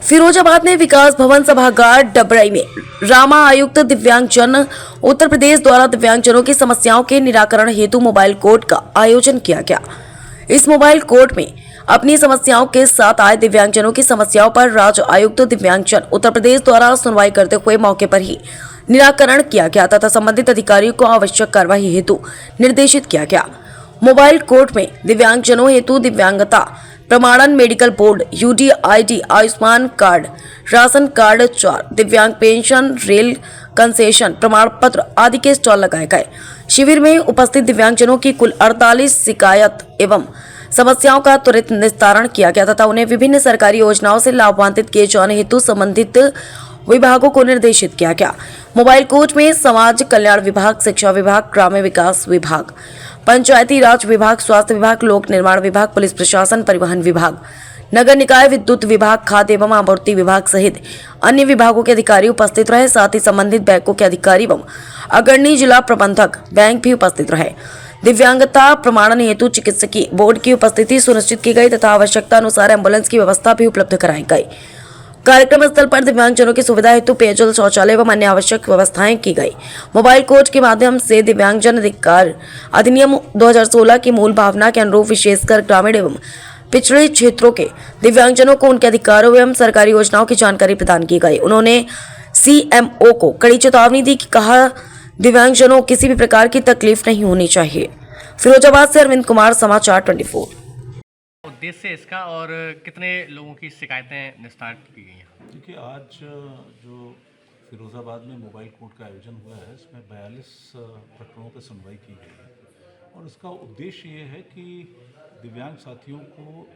फिरोजाबाद में विकास भवन सभागार डबरई में रामा आयुक्त दिव्यांगजन उत्तर प्रदेश द्वारा दिव्यांगजनों की समस्याओं के निराकरण हेतु मोबाइल कोर्ट का आयोजन किया गया। इस मोबाइल कोर्ट में अपनी समस्याओं के साथ आए दिव्यांगजनों की समस्याओं पर राज्य आयुक्त दिव्यांगजन उत्तर प्रदेश द्वारा सुनवाई करते हुए मौके पर ही निराकरण किया गया तथा संबंधित अधिकारियों को आवश्यक कार्रवाई हेतु निर्देशित किया गया। मोबाइल कोर्ट में दिव्यांगजनों हेतु दिव्यांगता प्रमाणन medical board, UDID, Ayushman card, ration card, 4 दिव्यांग पेंशन, रेल कंसेशन प्रमाण पत्र आदि के स्टॉल लगाए गए। शिविर में उपस्थित दिव्यांगजनों की कुल 48 शिकायत एवं समस्याओं का त्वरित निस्तारण किया गया तथा उन्हें विभिन्न सरकारी योजनाओं से लाभान्वित किए जाने हेतु संबंधित विभागों को निर्देशित किया गया। मोबाइल कोच में समाज कल्याण विभाग, शिक्षा विभाग, ग्राम्य विकास विभाग, पंचायती राज विभाग, स्वास्थ्य विभाग, लोक निर्माण विभाग, पुलिस प्रशासन, परिवहन विभाग, नगर निकाय, विद्युत विभाग, खाद्य एवं आपूर्ति विभाग सहित अन्य विभागों के अधिकारी उपस्थित रहे। साथ ही संबंधित बैंकों के अधिकारी एवं अग्रणी जिला प्रबंधक बैंक भी उपस्थित रहे। दिव्यांगता प्रमाणन हेतु चिकित्सकीय बोर्ड की उपस्थिति सुनिश्चित की गई तथा आवश्यकता अनुसार एम्बुलेंस की व्यवस्था भी उपलब्ध कराई गई। कार्यक्रम स्थल पर दिव्यांगजनों की सुविधा हेतु पेयजल, शौचालय एवं अन्य आवश्यक व्यवस्थाएं की गई। मोबाइल कोच के माध्यम से दिव्यांगजन अधिकार अधिनियम 2016 की मूल भावना के अनुरूप विशेषकर ग्रामीण एवं पिछड़े क्षेत्रों के दिव्यांगजनों को उनके अधिकारों एवं सरकारी योजनाओं की जानकारी प्रदान की गई। उन्होंने सीएमओ को कड़ी चेतावनी दी कि कहा दिव्यांगजनों किसी भी प्रकार की तकलीफ नहीं होनी चाहिए। फिरोजाबाद से अरविंद कुमार, समाचार 24। उद्देश्य इसका और कितने लोगों की शिकायतें निस्तारित की गई हैं? देखिए, आज जो फिरोज़ाबाद में मोबाइल कोर्ट का आयोजन हुआ है, इसमें 42 प्रकरणों पर सुनवाई की गई है और इसका उद्देश्य ये है कि दिव्यांग साथियों को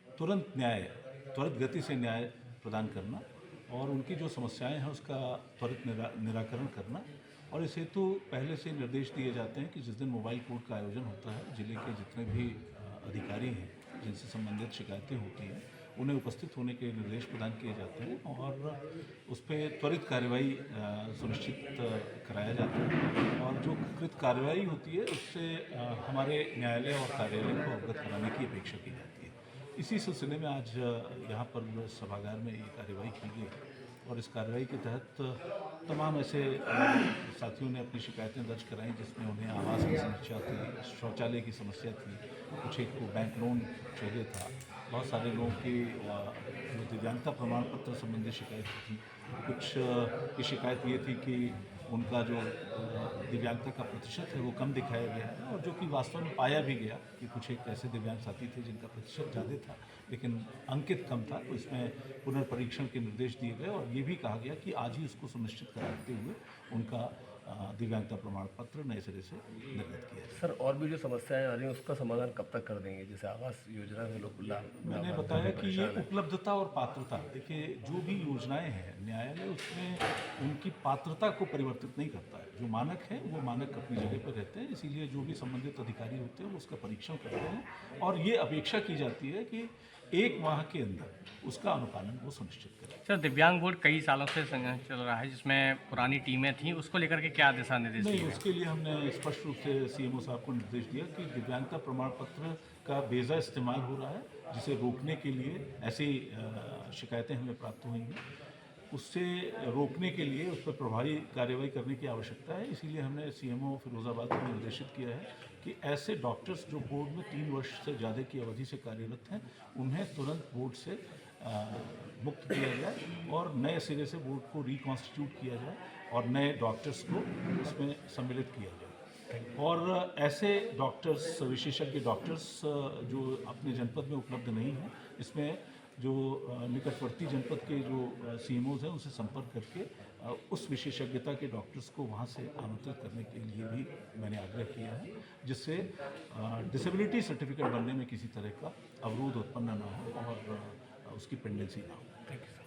त्वरित गति से न्याय प्रदान करना और उनकी जो समस्याएं हैं उसका त्वरित निराकरण करना। और इस हेतु पहले से निर्देश दिए जाते हैं कि जिस दिन मोबाइल कोर्ट का आयोजन होता है, जिले के जितने भी अधिकारी हैं जिनसे संबंधित शिकायतें होती हैं उन्हें उपस्थित होने के निर्देश प्रदान किए जाते हैं और उस पर त्वरित कार्रवाई सुनिश्चित कराया जाता है। और जो कृत कार्रवाई होती है उससे हमारे न्यायालय और कार्यालय को अवगत कराने की अपेक्षा की जाती है। इसी सिलसिले में आज यहाँ पर सभागार में ये कार्रवाई की गई और इस कार्रवाई के तहत तमाम ऐसे साथियों ने अपनी शिकायतें दर्ज कराई जिसमें उन्हें आवास की समस्या थी, शौचालय की समस्या थी, कुछ एक को बैंक लोन चाहिए था, बहुत सारे लोगों की जो दिव्यांगता प्रमाण पत्र संबंधी शिकायत थी, कुछ की शिकायत ये थी कि उनका जो दिव्यांगता का प्रतिशत है वो कम दिखाया गया है और जो कि वास्तव में पाया भी गया कि कुछ एक ऐसे दिव्यांग साथी थे जिनका प्रतिशत ज़्यादा था लेकिन अंकित कम था, तो इसमें पुनर्परीक्षण के निर्देश दिए गए और ये भी कहा गया कि आज ही उसको सुनिश्चित कराते हुए उनका दिव्यांगता प्रमाण पत्र नए सिरे से निर्गत किया जाए। सर, और भी जो समस्याएं आ रही हैं उसका समाधान कब तक कर देंगे? जैसे आवास योजना में लोग मैंने बताया कि ये उपलब्धता और पात्रता, देखिए जो भी योजनाएं हैं न्यायालय उसमें उनकी पात्रता को परिवर्तित नहीं करता है। जो मानक है वो मानक अपनी जगह पर रहते हैं, इसीलिए जो भी संबंधित अधिकारी होते हैं वो उसका परीक्षण करते हैं और ये अपेक्षा की जाती है कि 1 माह के अंदर उसका अनुपालन वो सुनिश्चित करें। सर, दिव्यांग बोर्ड कई सालों से चल रहा है जिसमें पुरानी टीमें थीं, उसको लेकर के क्या दिशा निर्देश दिए? नहीं, उसके लिए हमने स्पष्ट रूप से सीएमओ साहब को निर्देश दिया कि दिव्यांगता प्रमाण पत्र का बेजा इस्तेमाल हो रहा है, जिसे रोकने के लिए ऐसी शिकायतें हमें प्राप्त हुई हैं, उससे रोकने के लिए उस पर प्रभावी कार्रवाई करने की आवश्यकता है। इसीलिए हमने सीएमओ फिरोज़ाबाद को निर्देशित किया है कि ऐसे डॉक्टर्स जो बोर्ड में 3 वर्ष से ज़्यादा की अवधि से कार्यरत हैं उन्हें तुरंत बोर्ड से मुक्त किया जाए और नए सिरे से बोर्ड को रिकॉन्स्टिट्यूट किया जाए और नए डॉक्टर्स को इसमें सम्मिलित किया जाए। और ऐसे डॉक्टर्स, विशेषज्ञ डॉक्टर्स जो अपने जनपद में उपलब्ध नहीं हैं, इसमें जो निकटवर्ती जनपद के जो सीएमओज हैं उनसे संपर्क करके उस विशेषज्ञता के डॉक्टर्स को वहाँ से आमंत्रित करने के लिए भी मैंने आग्रह किया है, जिससे डिसेबिलिटी सर्टिफिकेट बनने में किसी तरह का अवरोध उत्पन्न ना हो और उसकी पेंडेंसी ना हो। Thank you.